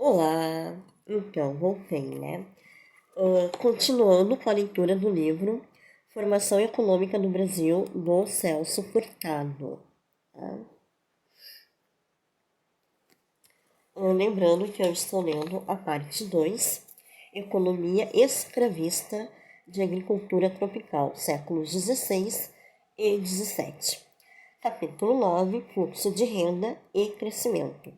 Olá! Então, voltei, né? Continuando com a leitura do livro Formação Econômica do Brasil, do Celso Furtado. Tá? Lembrando que eu estou lendo a parte 2, Economia Escravista de Agricultura Tropical, séculos 16 e 17. Capítulo 9, Fluxo de Renda e Crescimento.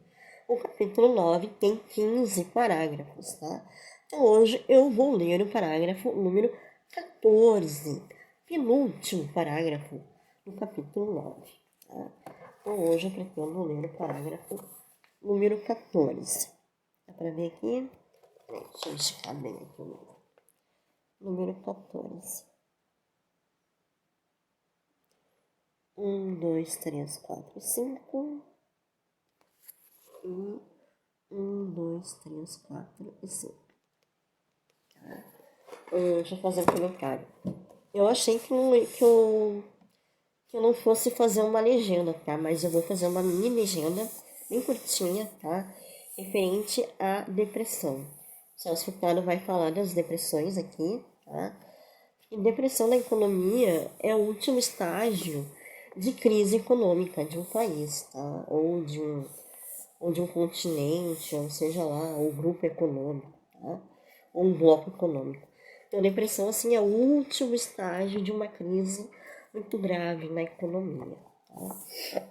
O capítulo 9 tem 15 parágrafos, tá? Então hoje eu vou ler o parágrafo número 14, penúltimo parágrafo do capítulo 9. Tá? Então hoje eu pretendo ler o parágrafo número 14. Dá pra ver aqui? Deixa eu esticar bem aqui o número. Número 14. 1, 2, 3, 4, 5. E 1, 2, 3, 4 e 5. Tá? Deixa eu fazer um comentário. Eu achei que eu não fosse fazer uma legenda, tá? Mas eu vou fazer uma mini legenda, bem curtinha, tá? Referente à depressão. O Celso Furtado vai falar das depressões aqui, tá? E depressão na economia é o último estágio de crise econômica de um país, tá? Ou de um continente, ou seja lá, ou grupo econômico, tá? Ou um bloco econômico. Então, a depressão, assim, é o último estágio de uma crise muito grave na economia, tá?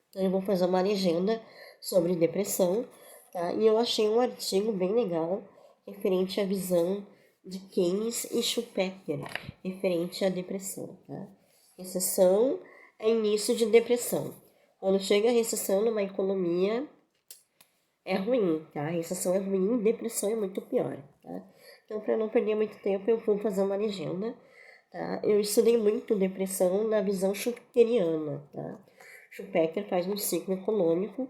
Então, eu vou fazer uma legenda sobre depressão, tá? E eu achei um artigo bem legal referente à visão de Keynes e Schumpeter referente à depressão, tá? Recessão é início de depressão. Quando chega a recessão numa economia, é ruim, tá? Recessão é ruim, depressão é muito pior, tá? Então, para não perder muito tempo, eu vou fazer uma legenda, tá? Eu estudei muito depressão na visão schumpeteriana, tá? Schumpeter faz um ciclo econômico,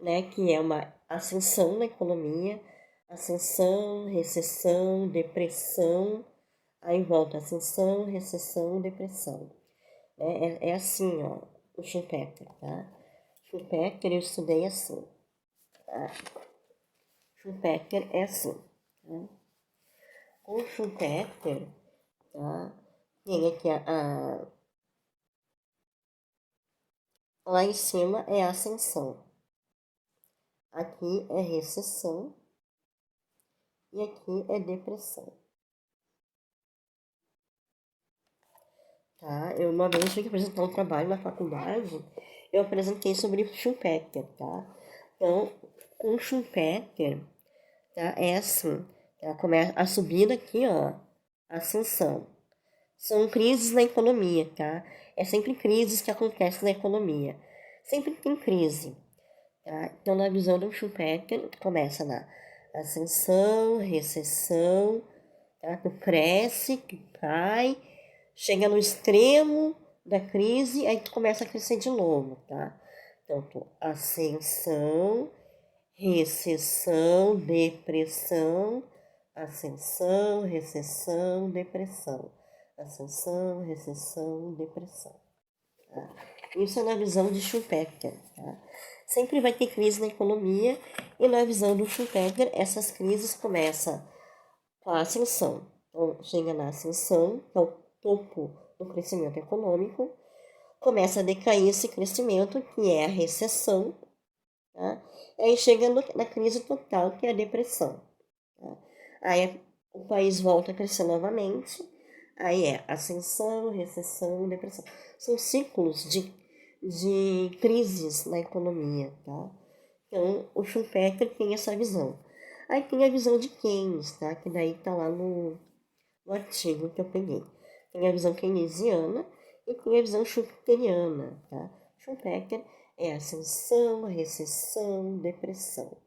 né, que é uma ascensão na economia, ascensão, recessão, depressão, aí volta ascensão, recessão, depressão. É assim, ó, o Schumpeter, tá? Schumpeter eu estudei assim. Schumpeter é assim. Tá? O Schumpeter, tá? Tem aqui lá em cima é a ascensão. Aqui é recessão e aqui é depressão. Tá? Eu uma vez tive que apresentar um trabalho na faculdade, eu apresentei sobre Schumpeter, tá? Então, com Schumpeter, tá? É assim, tá? Começa a subida aqui, ó, ascensão. São crises na economia, tá? É sempre crises que acontecem na economia. Sempre tem crise, tá? Então, na visão do Schumpeter, começa na ascensão, recessão, tá? Tu cresce, tu cai, chega no extremo da crise, aí tu começa a crescer de novo, tá? Então, ascensão, recessão, depressão, ascensão, recessão, depressão. Ascensão, recessão, depressão. Tá? Isso é na visão de Schumpeter. Tá? Sempre vai ter crise na economia e na visão do Schumpeter essas crises começam com a ascensão. Então, chega na ascensão, que é o topo do crescimento econômico, começa a decair esse crescimento, que é a recessão, tá? E aí chega na crise total, que é a depressão. Tá? Aí o país volta a crescer novamente, aí é ascensão, recessão, depressão. São ciclos de crises na economia, tá? Então, o Schumpeter tem essa visão. Aí tem a visão de Keynes, tá? Que daí tá lá no artigo que eu peguei. Tem a visão keynesiana e tem a visão schumpeteriana, tá? Schumpeter é ascensão, recessão, depressão.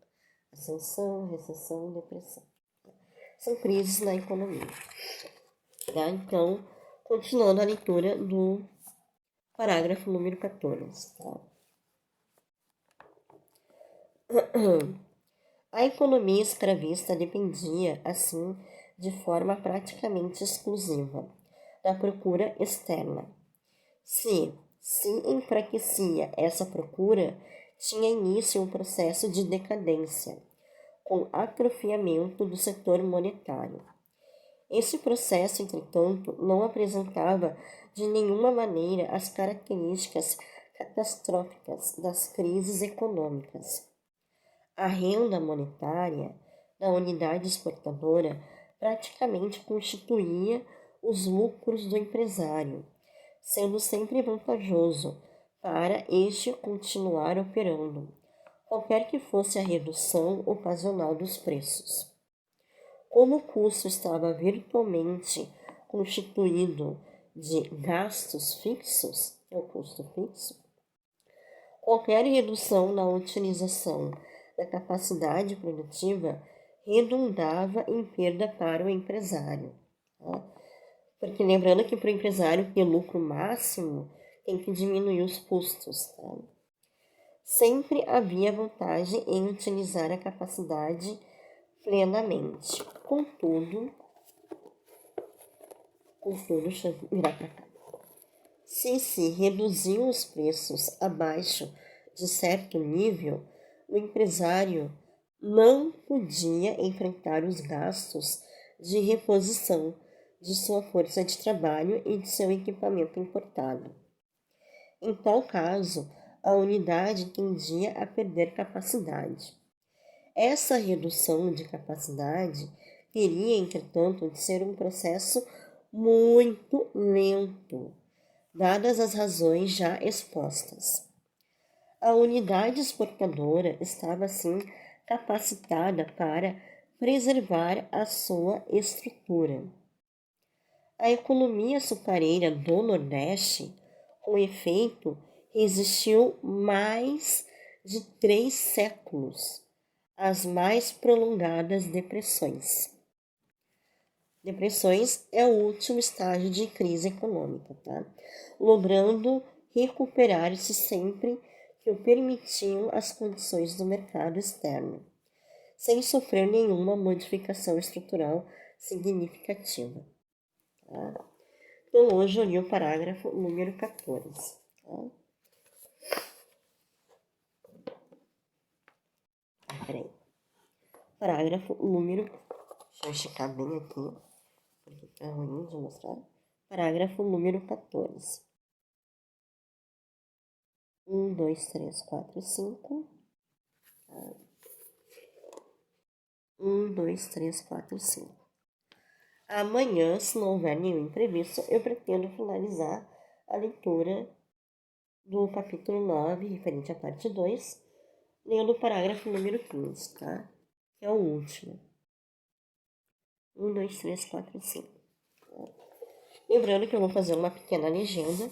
Ascensão, recessão, depressão. São crises na economia. Tá? Então, continuando a leitura do parágrafo número 14. Tá? A economia escravista dependia, assim, de forma praticamente exclusiva da procura externa. Se enfraquecia essa procura, tinha início um processo de decadência. com atrofiamento do setor monetário. Esse processo, entretanto, não apresentava de nenhuma maneira as características catastróficas das crises econômicas. A renda monetária da unidade exportadora praticamente constituía os lucros do empresário, sendo sempre vantajoso para este continuar operando, qualquer que fosse a redução ocasional dos preços. Como o custo estava virtualmente constituído de gastos fixos, que é o custo fixo, qualquer redução na utilização da capacidade produtiva redundava em perda para o empresário. Tá? Porque lembrando que para o empresário ter lucro máximo, tem que diminuir os custos. Tá? Sempre havia vantagem em utilizar a capacidade plenamente. Contudo, deixa eu virar para cá. Se reduziam os preços abaixo de certo nível, o empresário não podia enfrentar os gastos de reposição de sua força de trabalho e de seu equipamento importado. Em tal caso, a unidade tendia a perder capacidade. Essa redução de capacidade teria, entretanto, de ser um processo muito lento, dadas as razões já expostas. A unidade exportadora estava, assim, capacitada para preservar a sua estrutura. A economia açucareira do Nordeste, com efeito, resistiu mais de 3 séculos às mais prolongadas depressões. Depressões é o último estágio de crise econômica, tá? Logrando recuperar-se sempre que o permitiam as condições do mercado externo, sem sofrer nenhuma modificação estrutural significativa. Tá? Então, hoje eu li o parágrafo número 14. Tá? Peraí. Parágrafo número... Deixa eu esticar bem aqui, porque tá ruim de mostrar. Parágrafo número 14. 1, 2, 3, 4, 5. 1, 2, 3, 4, 5. Amanhã, se não houver nenhum imprevisto, eu pretendo finalizar a leitura do capítulo 9, referente à parte 2, lendo o parágrafo número 15, tá? Que é o último. 1, 2, 3, 4, 5. Lembrando que eu vou fazer uma pequena legenda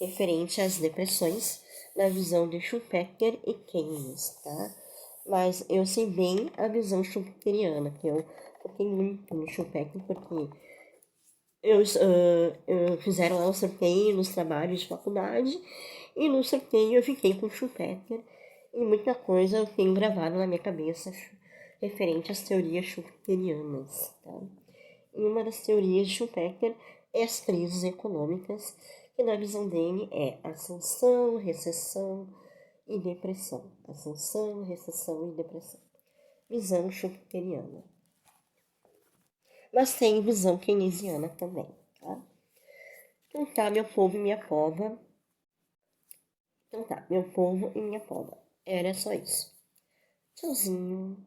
referente às depressões na visão de Schumpeter e Keynes, tá? Mas eu sei bem a visão schumperiana, que eu foquei muito no Schumpeter, porque eu fizeram lá um sorteio nos trabalhos de faculdade, e no sorteio eu fiquei com Schumpeter, e muita coisa eu tenho gravado na minha cabeça referente às teorias schumpeterianas, tá? E uma das teorias de Schumpeter é as crises econômicas, que na visão dele é ascensão, recessão e depressão. Ascensão, recessão e depressão. Visão schumpeteriana. Mas tem visão keynesiana também, tá? Então tá, meu povo e minha pova. Então tá, meu povo e minha pova. Era só isso. Tchauzinho.